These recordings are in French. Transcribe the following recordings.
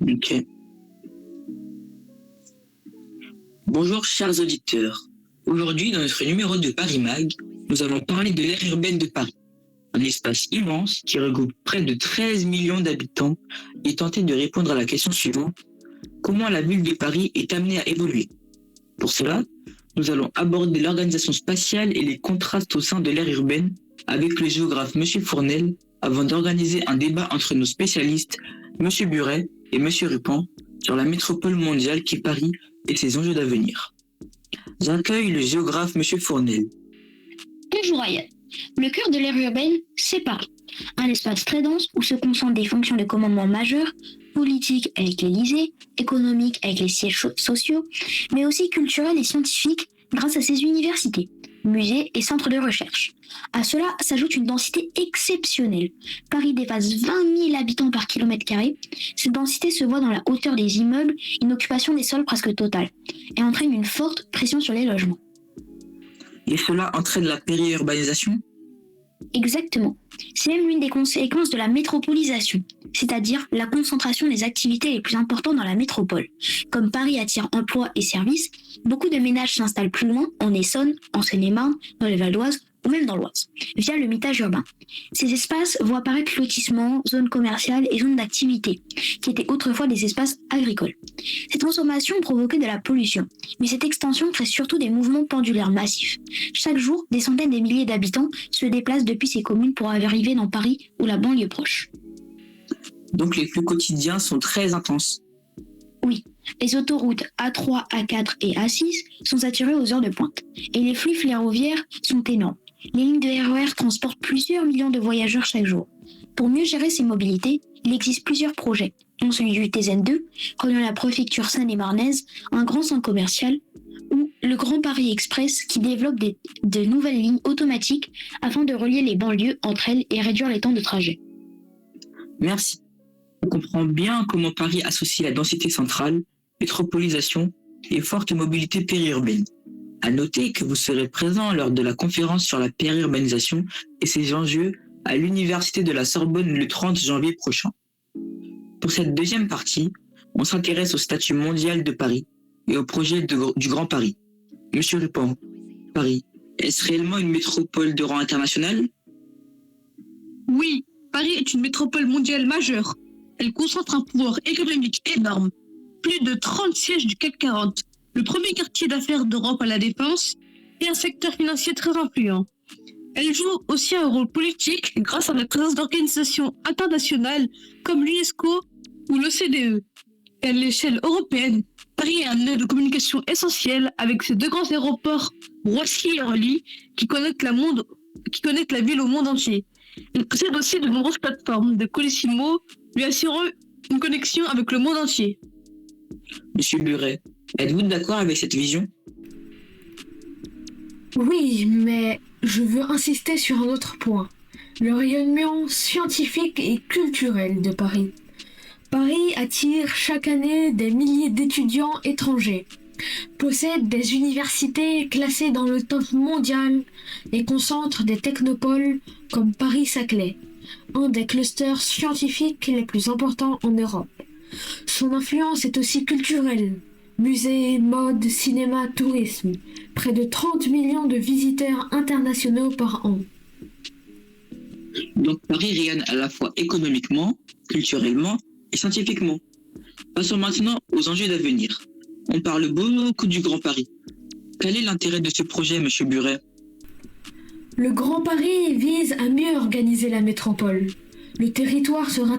Ok. Bonjour chers auditeurs. Aujourd'hui, dans notre numéro de Paris Mag, nous allons parler de l'aire urbaine de Paris, un espace immense qui regroupe près de 13 millions d'habitants et tenter de répondre à la question suivante: comment la ville de Paris est amenée à évoluer? Pour cela, nous allons aborder l'organisation spatiale et les contrastes au sein de l'aire urbaine avec le géographe M. Fournel avant d'organiser un débat entre nos spécialistes M. Buret et M. Rupan sur la métropole mondiale qu'est Paris et ses enjeux d'avenir. J'accueille le géographe M. Fournel. Bonjour Ayad. Le cœur de l'aire urbaine, c'est Paris. Un espace très dense où se concentrent des fonctions de commandement majeures, politiques avec l'Élysée, économiques avec les sièges sociaux, mais aussi culturels et scientifiques grâce à ses universités, musées et centres de recherche. À cela s'ajoute une densité exceptionnelle. Paris dépasse 20 000 habitants par kilomètre carré. Cette densité se voit dans la hauteur des immeubles, une occupation des sols presque totale, et entraîne une forte pression sur les logements. Et cela entraîne la périurbanisation? Exactement. C'est même l'une des conséquences de la métropolisation, c'est-à-dire la concentration des activités les plus importantes dans la métropole. Comme Paris attire emploi et services, beaucoup de ménages s'installent plus loin, en Essonne, en Seine-et-Marne, dans le Val d'Oise ou même dans l'Oise, via le mitage urbain. Ces espaces voient apparaître lotissements, zones commerciales et zones d'activité, qui étaient autrefois des espaces agricoles. Cette transformation provoquait de la pollution, mais cette extension crée surtout des mouvements pendulaires massifs. Chaque jour, des centaines de milliers d'habitants se déplacent depuis ces communes pour arriver dans Paris ou la banlieue proche. Donc les flux quotidiens sont très intenses. Oui, les autoroutes A3, A4 et A6 sont saturées aux heures de pointe, et les flux ferroviaires sont énormes. Les lignes de RER transportent plusieurs millions de voyageurs chaque jour. Pour mieux gérer ces mobilités, il existe plusieurs projets, dont celui du TZN2, reliant la préfecture seine-et-marnaise à un grand centre commercial, ou le Grand Paris Express qui développe de nouvelles lignes automatiques afin de relier les banlieues entre elles et réduire les temps de trajet. Merci. On comprend bien comment Paris associe la densité centrale, métropolisation et forte mobilité périurbaine. À noter que vous serez présent lors de la conférence sur la périurbanisation et ses enjeux à l'Université de la Sorbonne le 30 janvier prochain. Pour cette deuxième partie, on s'intéresse au statut mondial de Paris et au projet du Grand Paris. Monsieur Rupan, Paris, est-ce réellement une métropole de rang international? Oui, Paris est une métropole mondiale majeure. Elle concentre un pouvoir économique énorme. Plus de 30 sièges du CAC 40, le premier quartier d'affaires d'Europe à la Défense et un secteur financier très influent. Elle joue aussi un rôle politique grâce à la présence d'organisations internationales comme l'UNESCO ou l'OCDE. Et à l'échelle européenne, Paris est un nœud de communication essentiel avec ses deux grands aéroports, Roissy et Orly, qui connectent la ville au monde entier. Il possède aussi de nombreuses plateformes de Colissimo, lui assurant une connexion avec le monde entier. Monsieur Buret, êtes-vous d'accord avec cette vision? Oui, mais je veux insister sur un autre point, le rayonnement scientifique et culturel de Paris. Paris attire chaque année des milliers d'étudiants étrangers, possède des universités classées dans le top mondial et concentre des technopoles comme Paris-Saclay, un des clusters scientifiques les plus importants en Europe. Son influence est aussi culturelle. Musées, mode, cinéma, tourisme. Près de 30 millions de visiteurs internationaux par an. Donc Paris rayonne à la fois économiquement, culturellement et scientifiquement. Passons maintenant aux enjeux d'avenir. On parle beaucoup du Grand Paris. Quel est l'intérêt de ce projet, Monsieur Buret? Le Grand Paris vise à mieux organiser la métropole. Le territoire sera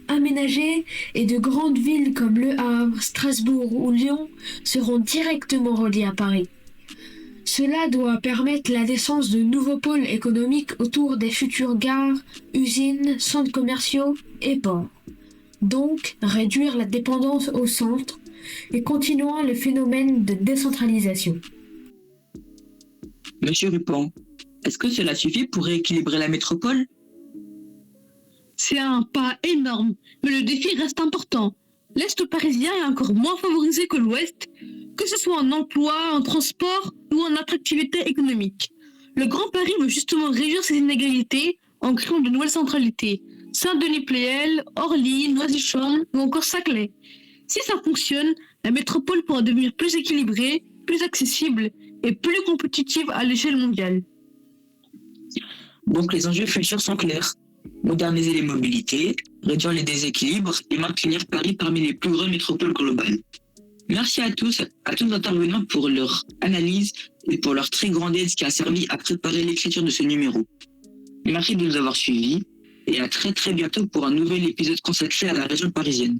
aménagé et de grandes villes comme Le Havre, Strasbourg ou Lyon seront directement reliées à Paris. Cela doit permettre la naissance de nouveaux pôles économiques autour des futures gares, usines, centres commerciaux et ports. Donc, réduire la dépendance au centre et continuant le phénomène de décentralisation. Monsieur Rupan, est-ce que cela suffit pour rééquilibrer la métropole? C'est un pas énorme, mais le défi reste important. L'Est parisien est encore moins favorisé que l'Ouest, que ce soit en emploi, en transport ou en attractivité économique. Le Grand Paris veut justement réduire ces inégalités en créant de nouvelles centralités, Saint-Denis-Pléel, Orly, Noisy-le-Cham ou encore Saclay. Si ça fonctionne, la métropole pourra devenir plus équilibrée, plus accessible et plus compétitive à l'échelle mondiale. Donc les enjeux futurs sont clairs. Moderniser les mobilités, réduire les déséquilibres et maintenir Paris parmi les plus grandes métropoles globales. Merci à tous intervenants pour leur analyse et pour leur très grande aide qui a servi à préparer l'écriture de ce numéro. Merci de nous avoir suivis et à très bientôt pour un nouvel épisode consacré à la région parisienne.